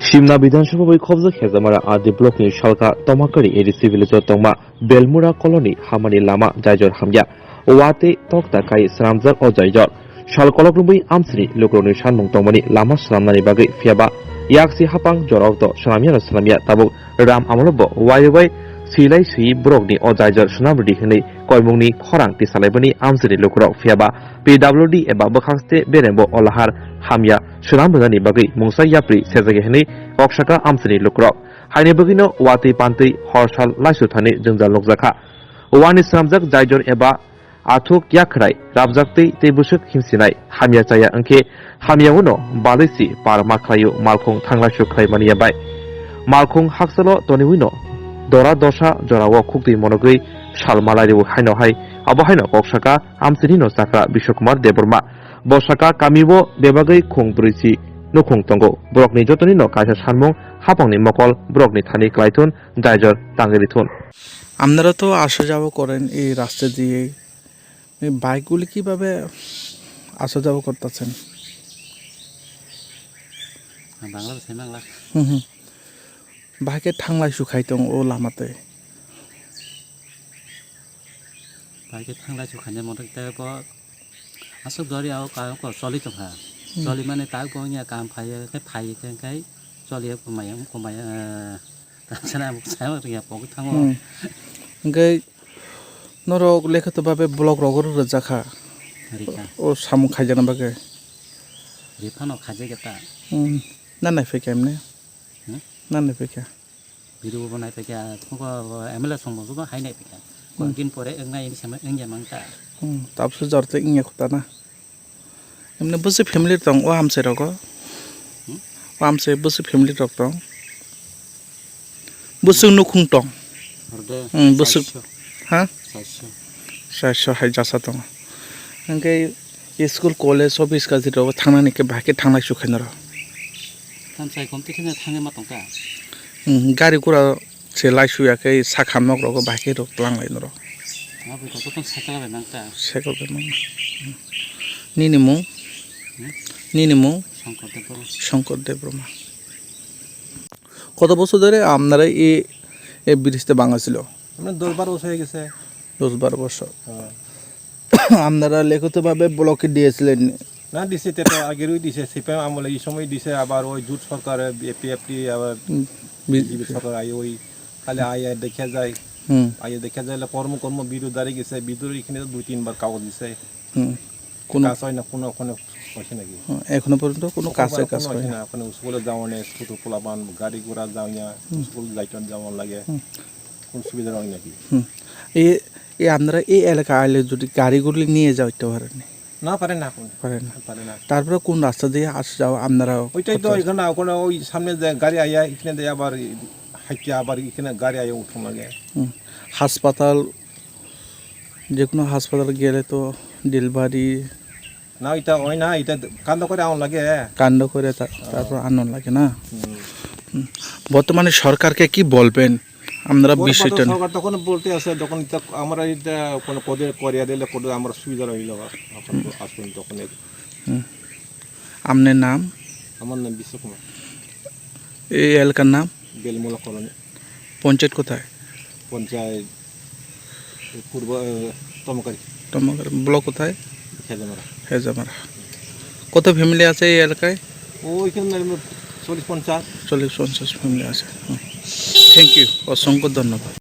Shimna Bidanshafa bai khobja khezamara adi block ni shalka tomakari eri civilizo tongma Belmura colony hamani lama jaijor hamya wate tokta kai sramjak o jaijor shalkolok rubai amsri lukroni sanmung tongmani lama slamnani bagai fiaba yaksi hapang jorauto sanamia tabuk ram amalobo waibai silai sui brokni o jaijor sunamrudi hini koimungni khorang tisalaibani amsri lukrok fiaba PWD eba bakhangste berembo olahar hamya sunamrudani bagai mungsa yapri sejage hini koksaka amsri lukrok haini bagino wati pantui horsal laisuthani jungjal lokjaka wani sramjak jaijor eba athuk yakrai rabjaktei tebusuk himsinai hamya chaya angke hamya uno balisi par maklayu malkhong thanglasu khlaimani bai malkhong haksalo toniwino dora dosha jorawo khukti monogui salmalariu haino hai abo haino koksaka amsri no sakra Bishwakumar Deborma bosaka kamibo bebagai khongbrisi nukhung tongo brokni jotoni no kaisa sanmung hapangni mokol brokni thani klaitun jaijor tangerithun আপনারা তো আসা যাওয়া করেন এই রাস্তা দিয়ে এই বাইকগুলি কিভাবে আসা যাওয়া করতেছেন বাংলা বাইকে থাংলাই সুখাইতং ও লামাতে বাইকে থাংলাই সুখাইনে মতে প আসক জরি আও কাও ক চলি তো ভা চলি মানে তা গইয়া কাম ফাই কাই চলি কমাই তাছাড়া সাইম রিয়া পক থাঙ্গ ngay noro lekhato babe blog rogor rajakha o samu khaijana bage রিফানো খাজে গেতা na nai fe kemne na nai fe ka video বানাই থেকে থক এমএলএ সম্বন্ধ তো হাই নাই পিকা কয়েকদিন পরে এঙ্গাই সামনে এঙ্গা মাংতা tapsu jorte ingya khota na emne busi family tong o amse rogo o amse busi family rok tong busung nukhung tong busuk ha 700 hai jasa tong angkai school college office ka jiro thangnani ke bhake thangnai sukhaina ro थामसाय कमति थिने थांगे मा तंका gari kura se lai suya ke sakha nok ro bhake ro tlanglai no ro माबे तो तो सकला बे नंका sekol be mang nini mu Shankar দেব বর্মা কত বছর ধরে আপনারা এই ব্রিজতে বাঙা ছিল আমরা 10-12 বছর হয়ে গেছে 10-12 বছর আপনারা লিখিতভাবে ব্লকে দিয়েছিলেন না দিছে তো আগেরই দিছে সিপিএম আমলে এই সময় দিছে আবার ওই জুট সরকার এপিএফটি আবার বিজেপি সরকার আই ওই খালি আই দেখা যায় দেখা যায় কর্ম বিরোধ দাঁড়িয়ে গেছে বিদ্যুৎ এখানে 2-3 বার কাগজ দিছে কোন কাজ হয় না কোনো হচ্ছে নাকি এখনো পর্যন্ত কোনো কাজ হয় না ওখানে স্কুলে যাওয়ানে ছোট পোলাপান গাড়ি ঘোড়া যাওয়া স্কুল যাইতন যাওয়ার লাগে কোন সুবিধা হয় নাকি এই আপনারা এই এলাকা আইলে যদি গাড়িগুলি নিয়ে যাইতে পারেন না পারে না তারপরে কোন রাস্তা দিয়ে আসা যাওয়া আপনারা ওইটাই তো এখানে ওখানে ওই সামনে গাড়ি আইয়া এখানে দেয় আবার হাইতে আবার এখানে গাড়ি আইয়া উঠুন লাগে হাসপাতাল যে কোনো হাসপাতাল গেলে তো ডেলিভারি না এটা হয় না এটা কান্ড করে আউন লাগে তারপর আনন্দ লাগে না বর্তমানে সরকারকে কি বলবেন আপনারা বিষয়টা সরকার তখন বলতে আছে যখন আমরা এটা কোনো পদে করিয়া দিলে পদে আমরা সুবিধা রইল এখন আসবেন তখন আপনার নাম আমার নাম বিশ্বকুমার এই এলাকার নাম বেলমুলা কলোনি পঞ্চায়েত কোথায় পঞ্চায়েত পূর্ব তমকারি ব্লক কোথায় হেজামারা কত ফ্যামিলি আছে এই এলাকায় ওইখানে 40-50 ফ্যামিলি আছে থ্যাংক ইউ অসংখ্য ধন্যবাদ